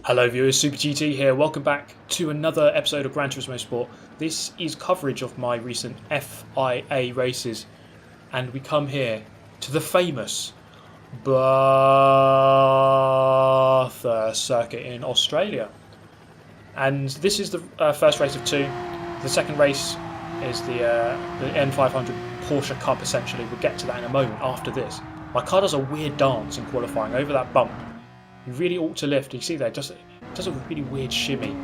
Hello viewers, Super GT here. Welcome back to another episode of Gran Turismo Sport. This is coverage of my recent FIA races, and we come here to the famous Bathurst circuit in Australia. And this is the first race of two. The second race is the N500 Porsche Cup, essentially. We'll get to that in a moment after this. My car does a weird dance in qualifying over that bump. You really ought to lift. You see there, it does a really weird shimmy.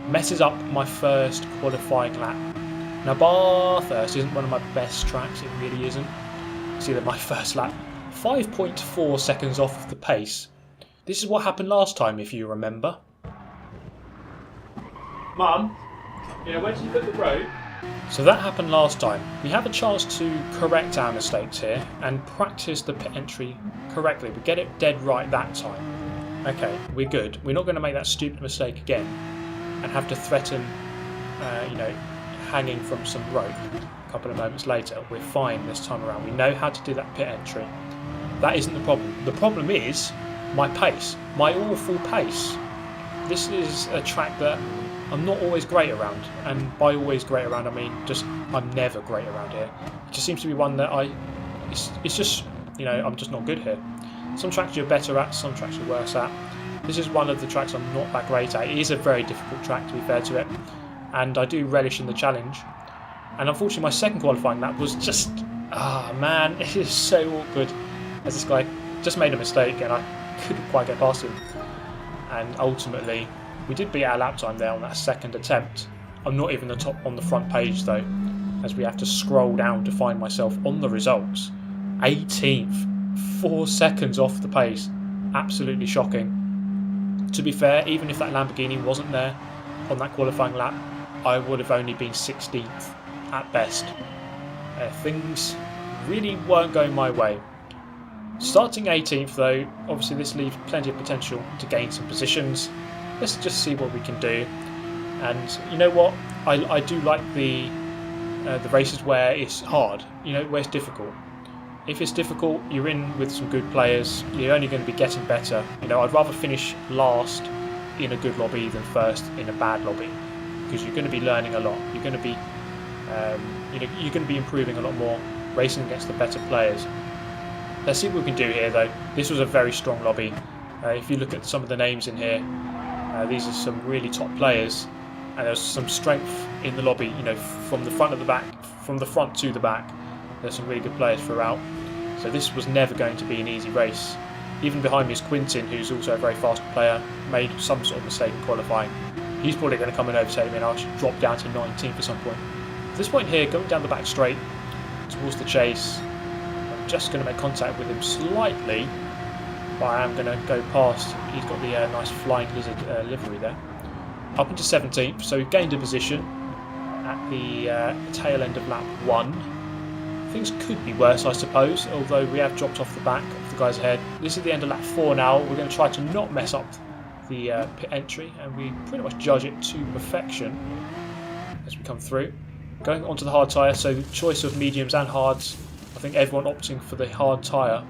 Messes up my first qualifying lap. Now Bathurst isn't one of my best tracks, it really isn't. You see that my first lap, 5.4 seconds off the pace. This is what happened last time, if you remember. Mum, where did you put the road? So that happened last time. We have a chance to correct our mistakes here and practice the pit entry correctly. We get it dead right that time. Okay, we're good. We're not going to make that stupid mistake again and have to threaten, hanging from some rope a couple of moments later. We're fine this time around. We know how to do that pit entry. That isn't the problem. The problem is my pace, my awful pace. This is a track that I'm not always great around, and by always great around I mean just I'm never great around here. It just seems to be one that it's just, I'm just not good here. Some tracks you're better at, some tracks you're worse at. This is one of the tracks I'm not that great at. It is a very difficult track, to be fair to it, and I do relish in the challenge. And unfortunately my second qualifying lap was just, man, it is so awkward, as this guy just made a mistake and I couldn't quite get past him. And ultimately we did beat our lap time there on that second attempt. I'm not even on the front page though, as we have to scroll down to find myself on the results. 18th. 4 seconds off the pace. Absolutely shocking. To be fair, even if that Lamborghini wasn't there on that qualifying lap, I would have only been 16th at best. Things really weren't going my way. Starting 18th though, obviously this leaves plenty of potential to gain some positions. Let's just see what we can do. And you know what? I do like the races where it's hard, where it's difficult. If it's difficult, you're in with some good players, you're only going to be getting better. I'd rather finish last in a good lobby than first in a bad lobby, because you're going to be learning a lot. You're going to be, you're going to be improving a lot more, racing against the better players. Let's see what we can do here, though. This was a very strong lobby. If you look at some of the names in here, these are some really top players, and there's some strength in the lobby. From the front to the back. There's some really good players throughout, so this was never going to be an easy race. Even behind me is Quintin, who's also a very fast player, made some sort of mistake in qualifying. He's probably going to come and overtake me and I should drop down to 19th at some point. At this point here, going down the back straight towards the chase, I'm just going to make contact with him slightly, but I am going to go past. He's got the nice flying lizard livery there. Up into 17th, so we've gained a position at the tail end of lap 1. Things could be worse, I suppose, although we have dropped off the back of the guys ahead. This is the end of lap 4 now. We're going to try to not mess up the pit entry, and we pretty much judge it to perfection as we come through. Going onto the hard tyre, so the choice of mediums and hards. I think everyone opting for the hard tyre.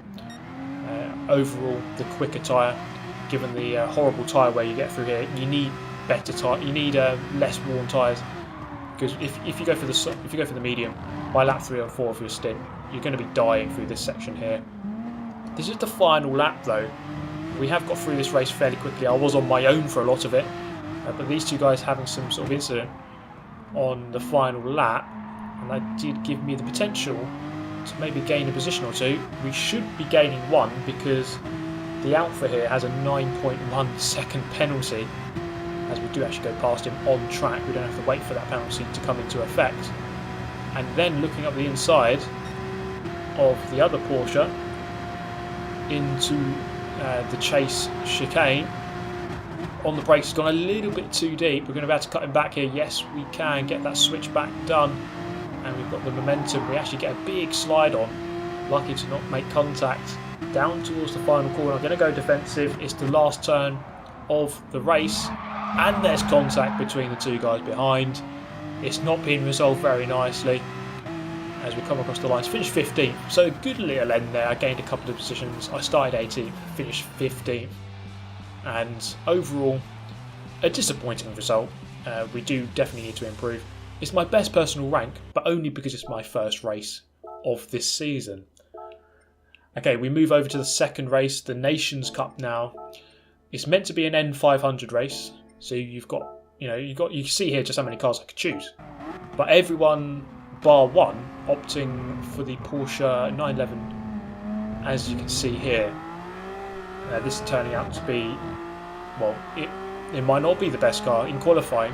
Overall, the quicker tyre, given the horrible tyre wear you get through here. You need better tyre. You need less worn tyres. Because if you go for the medium, by lap 3 or 4 of your stint, you're going to be dying through this section here. This is the final lap though. We have got through this race fairly quickly. I was on my own for a lot of it, but these two guys having some sort of incident on the final lap, and that did give me the potential to maybe gain a position or two. We should be gaining one because the Alpha here has a 9.1 second penalty. As we do actually go past him on track, we don't have to wait for that penalty to come into effect. And then looking up the inside of the other Porsche into the chase chicane, on the brakes, has gone a little bit too deep. We're going to be able to cut him back here. Yes, we can get that switchback done, and we've got the momentum. We actually get a big slide on, lucky to not make contact, down towards the final corner. I'm going to go defensive. It's the last turn of the race, and there's contact between the two guys behind. It's not being resolved very nicely as we come across the lines. Finished 15th, so good little end there. I gained a couple of positions. I started 18th, finished 15th, and overall a disappointing result. We do definitely need to improve. It's my best personal rank, but only because it's my first race of this season. Okay, we move over to the second race, the Nations Cup now. It's meant to be an N500 race, so you've got, you see here just how many cars I could choose. But everyone bar one opting for the Porsche 911, as you can see here. This is turning out to be, well, it might not be the best car. In qualifying,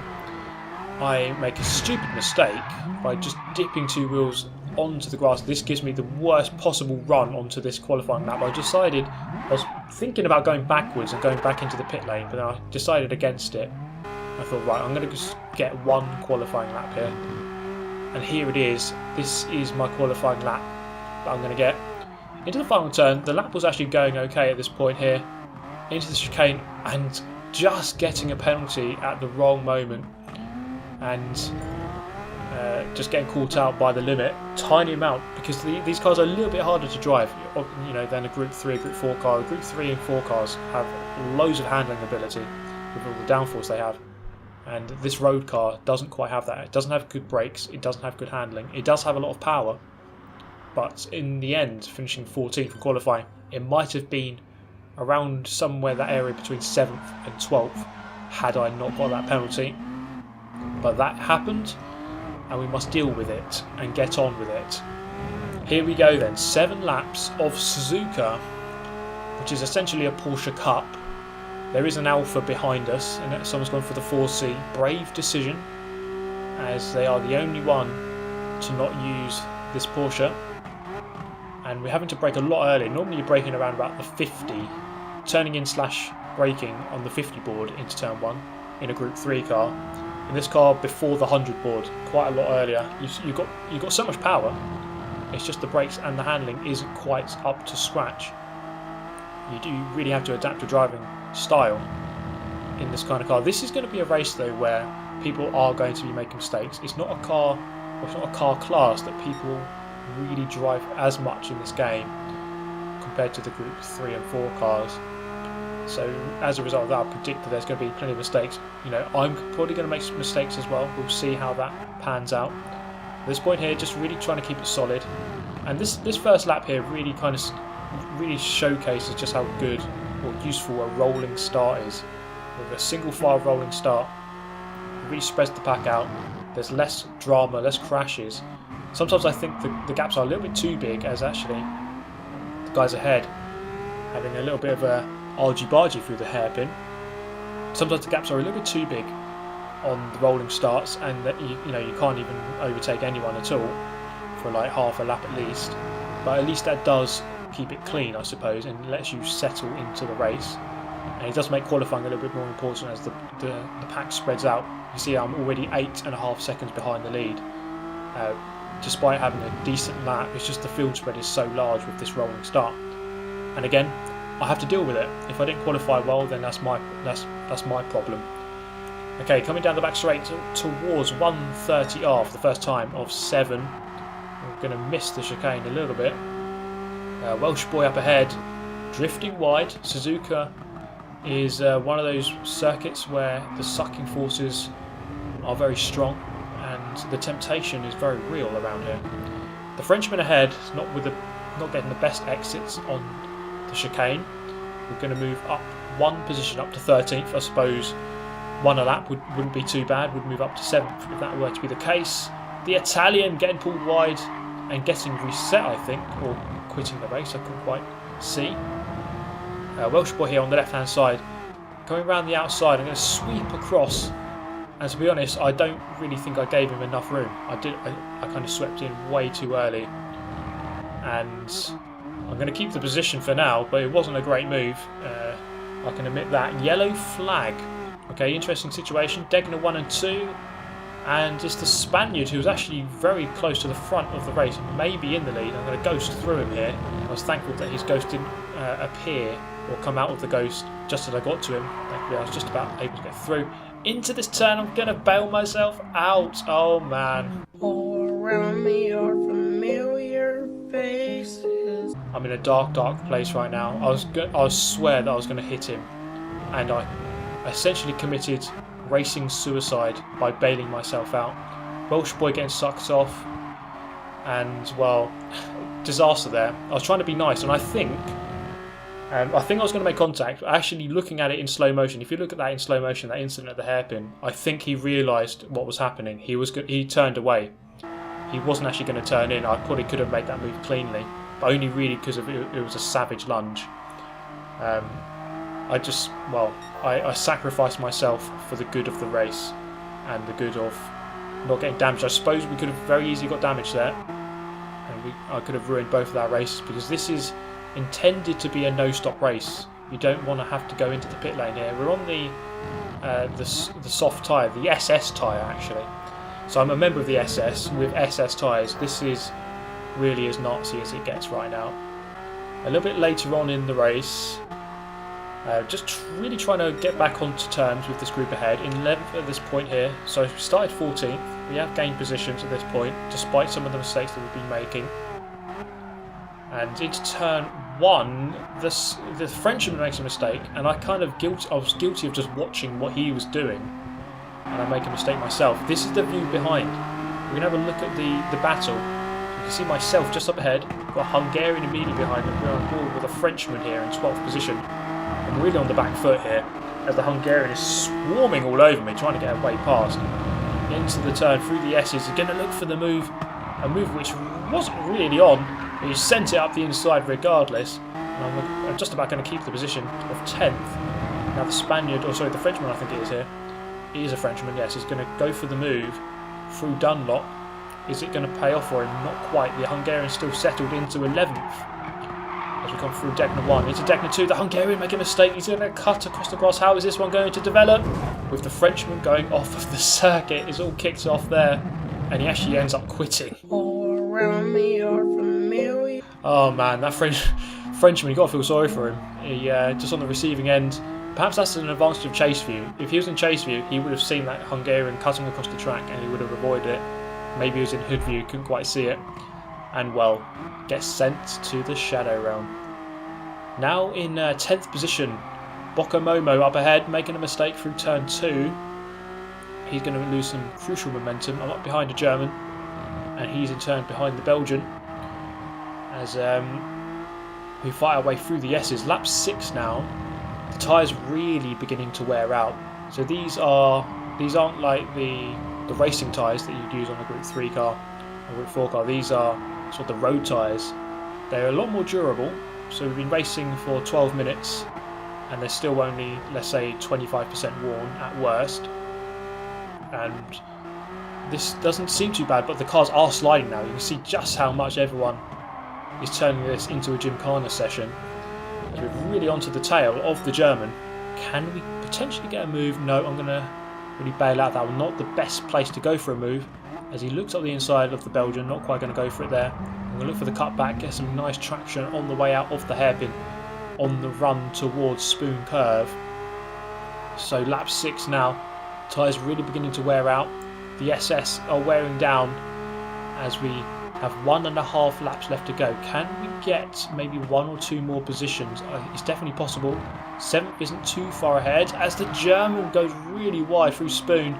I make a stupid mistake by just dipping two wheels onto the grass. This gives me the worst possible run onto this qualifying lap. I was thinking about going backwards and going back into the pit lane, but then I decided against it. I thought, right, I'm going to just get one qualifying lap here. And here it is. This is my qualifying lap that I'm going to get. Into the final turn, the lap was actually going okay at this point here. Into the chicane and just getting a penalty at the wrong moment. And just getting caught out by the limit. Tiny amount, because these cars are a little bit harder to drive, than a Group 3, Group 4 car. The Group 3 and 4 cars have loads of handling ability with all the downforce they have. And this road car doesn't quite have that. It doesn't have good brakes, it doesn't have good handling. It does have a lot of power, but in the end, finishing 14th in qualifying, it might have been around somewhere that area between 7th and 12th had I not got that penalty. But that happened, and we must deal with it and get on with it. Here we go then, 7 laps of Suzuka, which is essentially a Porsche Cup. There is an Alpha behind us, and someone's gone for the 4C. Brave decision, as they are the only one to not use this Porsche. And we're having to brake a lot earlier. Normally you're braking around about the 50, turning in / braking on the 50 board into turn 1 in a Group 3 car. In this car, before the 100 board, quite a lot earlier. You've got so much power. It's just the brakes and the handling isn't quite up to scratch. You do really have to adapt your driving style in this kind of car. This is going to be a race though where people are going to be making mistakes. It's not a car class that people really drive as much in this game compared to the Group 3 and 4 cars. So as a result of that, I predict that there's going to be plenty of mistakes. I'm probably going to make some mistakes as well. We'll see how that pans out. At this point here, just really trying to keep it solid. And this first lap here really really showcases just how good or useful a rolling start is. With a single file rolling start, it really spreads the pack out. There's less drama, less crashes. Sometimes I think the gaps are a little bit too big, as actually the guys ahead having a little bit of a argy-bargy through the hairpin. Sometimes the gaps are a little bit too big on the rolling starts, and that you can't even overtake anyone at all for like half a lap at least. But at least that does keep it clean, I suppose, and lets you settle into the race. And it does make qualifying a little bit more important as the pack spreads out. You see I'm already 8.5 seconds behind the lead. Despite having a decent lap, it's just the field spread is so large with this rolling start. And again, I have to deal with it. If I didn't qualify well, then that's my problem. Okay, coming down the back straight towards 130R for the first time of 7. We're going to miss the chicane a little bit. Welsh boy up ahead, drifting wide. Suzuka is one of those circuits where the sucking forces are very strong and the temptation is very real around here. The Frenchman ahead, not getting the best exits on the chicane. We're going to move up one position up to 13th. I suppose one a lap wouldn't be too bad. Would move up to 7th if that were to be the case. The Italian getting pulled wide and getting reset, I think, or quitting the race. I couldn't quite see. Welsh boy here on the left hand side, going around the outside. I'm going to sweep across, and to be honest, I don't really think I gave him enough room. I kind of swept in way too early, and I'm going to keep the position for now, but it wasn't a great move. I can admit that. Yellow flag. Okay, interesting situation. Degner 1 and 2. And it's the Spaniard who's actually very close to the front of the race, maybe in the lead. I'm going to ghost through him here. I was thankful that his ghost didn't appear or come out of the ghost just as I got to him. Thankfully, I was just about able to get through. Into this turn, I'm going to bail myself out. Oh, man. All around me are familiar faces. I'm in a dark place right now. I swear that I was going to hit him, and I I essentially committed racing suicide by bailing myself out. Welsh boy getting sucked off, and well, disaster there. I was trying to be nice, and I think I was going to make contact. Actually, looking at it in slow motion, if you look at that in slow motion, that incident at the hairpin, I think he realised what was happening. He turned away. He wasn't actually going to turn in. I probably could have made that move cleanly, but only really because it was a savage lunge. I sacrificed myself for the good of the race and the good of not getting damaged. I suppose we could have very easily got damaged there, and I could have ruined both of our races, because this is intended to be a no-stop race. You don't want to have to go into the pit lane here. We're on the soft tyre, the SS tyre actually. So I'm a member of the SS with SS tyres. This is really as Nazi as it gets right now. A little bit later on in the race, just really trying to get back onto terms with this group ahead. In 11th at this point here, so we started 14th. We have gained positions at this point, despite some of the mistakes that we've been making. And into turn 1, the Frenchman makes a mistake, and I was guilty of just watching what he was doing, and I make a mistake myself. This is the view behind. We're going to have a look at the battle. You can see myself just up ahead, got a Hungarian immediately behind me. We're on board with a Frenchman here in 12th position. I'm really on the back foot here, as the Hungarian is swarming all over me, trying to get away past. Into the turn, through the S's, going to look for the move, a move which wasn't really on. He sent it up the inside regardless, and I'm just about going to keep the position of 10th. Now the Frenchman I think it is here. He is a Frenchman, yes. He's going to go for the move through Dunlop. Is it going to pay off for him? Not quite. The Hungarian still settled into 11th. As we come through Deckner 1 into Deckner 2, the Hungarian making a mistake. He's going to cut across the grass. How is this one going to develop? With the Frenchman going off of the circuit, it's all kicked off there, and he actually ends up quitting. Around me are familiar. Oh man, that Frenchman, you got to feel sorry for him. He just on the receiving end. Perhaps that's an advantage of chase view. If he was in chase view, he would have seen that Hungarian cutting across the track, and he would have avoided it. Maybe he was in hood view, couldn't quite see it, and well, gets sent to the shadow realm. Now in 10th position, Bokomomo up ahead, making a mistake through turn 2. He's going to lose some crucial momentum. I'm up behind a German, and he's in turn behind the Belgian. As we fight our way through the S's. Lap 6 now. The tyres really beginning to wear out. So these aren't like the racing tyres that you'd use on a Group 3 car or Group 4 car. These are sort of the road tyres. They're a lot more durable. So we've been racing for 12 minutes, and they're still only, let's say, 25% worn at worst. And this doesn't seem too bad, but the cars are sliding now. You can see just how much everyone is turning this into a Gymkhana session. As we're really onto the tail of the German. Can we potentially get a move? No, I'm going to really bail out that one. Not the best place to go for a move, as he looks up the inside of the Belgian. Not quite going to go for it there. I'm going to look for the cutback, get some nice traction on the way out of the hairpin on the run towards Spoon Curve. So lap 6 now. Tyres really beginning to wear out. The SS are wearing down as we have 1.5 laps left to go. Can we get maybe 1 or 2 more positions? It's definitely possible. 7th isn't too far ahead as the German goes really wide through Spoon.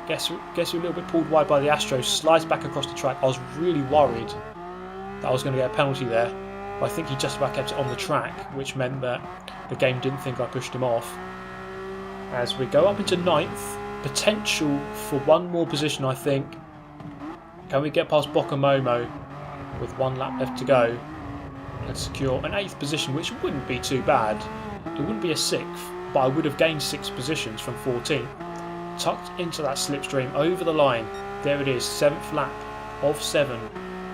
Gets a little bit pulled wide by the Astros, slides back across the track. I was really worried that I was going to get a penalty there, but I think he just about kept it on the track, which meant that the game didn't think I pushed him off. As we go up into 9th, potential for 1 more position, I think. Can we get past Bokomomo with 1 lap left to go and secure an 8th position, which wouldn't be too bad. It wouldn't be a 6th, but I would have gained 6 positions from 14th. Tucked into that slipstream over the line. There it is, 7th lap of 7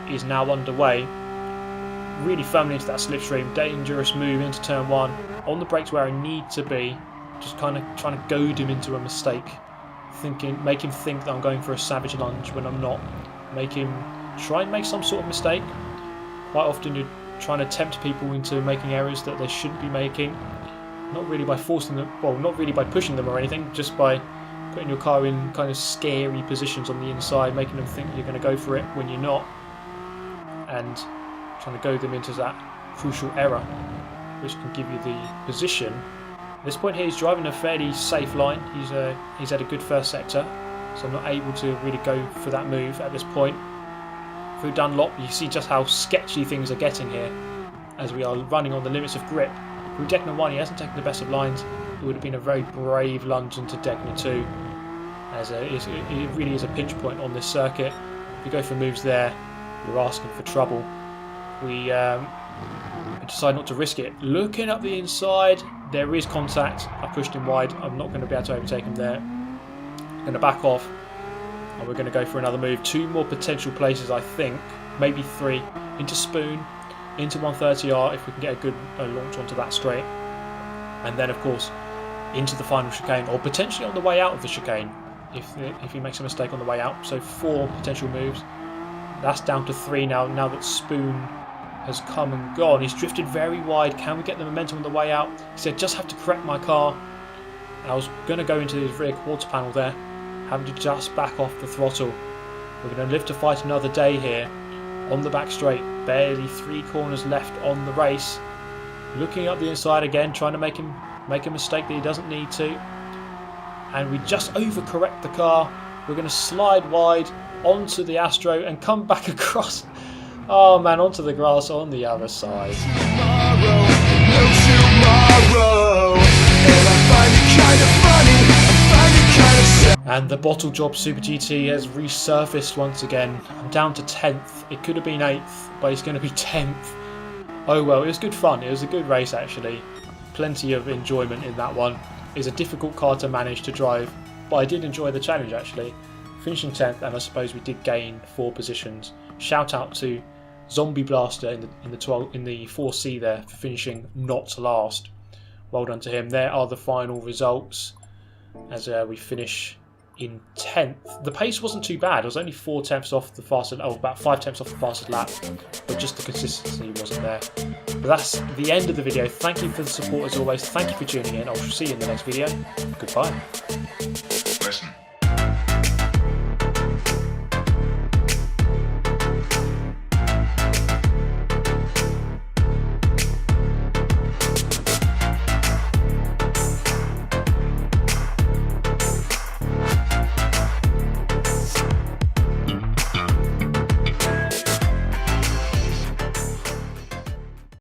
is now underway. Really firmly into that slipstream, dangerous move into turn 1. On the brakes where I need to be, just kind of trying to goad him into a mistake. Make him think that I'm going for a savage lunge when I'm not. Try and make some sort of mistake. Quite often you're trying to tempt people into making errors that they shouldn't be making. Not really by forcing them, well, not really by pushing them or anything, just by putting your car in kind of scary positions on the inside, making them think you're going to go for it when you're not, and trying to goad them into that crucial error, which can give you the position At this point here, he's driving a fairly safe line. He's had a good first sector, so I'm not able to really go for that move at this point. Through Dunlop, you see just how sketchy things are getting here, as we are running on the limits of grip. Through Degner 1, he hasn't taken the best of lines. It would have been a very brave lunge into Degner 2, as it really is a pinch point on this circuit. If you go for moves there, you're asking for trouble. We decide not to risk it. Looking up the inside, there is contact. I pushed him wide. I'm not going to be able to overtake him there. I'm going to back off, and we're going to go for another move. 2 more potential places, I think, maybe 3. Into Spoon, into 130R if we can get a good launch onto that straight, and then of course into the final chicane, or potentially on the way out of the chicane if he makes a mistake on the way out. So 4 potential moves. That's down to 3 now that Spoon has come and gone. He's drifted very wide. Can we get the momentum on the way out? He said, just have to correct my car. And I was going to go into his rear quarter panel there, having to just back off the throttle. We're going to live to fight another day here on the back straight. Barely 3 corners left on the race. Looking up the inside again, trying to make a mistake that he doesn't need to. And we just overcorrect the car. We're going to slide wide onto the Astro and come back across. Oh man, onto the grass on the other side. And the Bottle Job Super GT has resurfaced once again. I'm down to 10th. It could have been 8th, but it's going to be 10th. Oh well, it was good fun. It was a good race actually. Plenty of enjoyment in that one. It's a difficult car to manage to drive, but I did enjoy the challenge actually. Finishing 10th, and I suppose we did gain 4 positions. Shout out to Zombie Blaster in the 4C there for finishing not last. Well done to him. There are the final results as we finish in 10th. The pace wasn't too bad. I was only 4 tenths off the fastest, about 5 tenths off the fastest lap, but just the consistency wasn't there. But that's the end of the video. Thank you for the support as always. Thank you for tuning in. I will see you in the next video. Goodbye.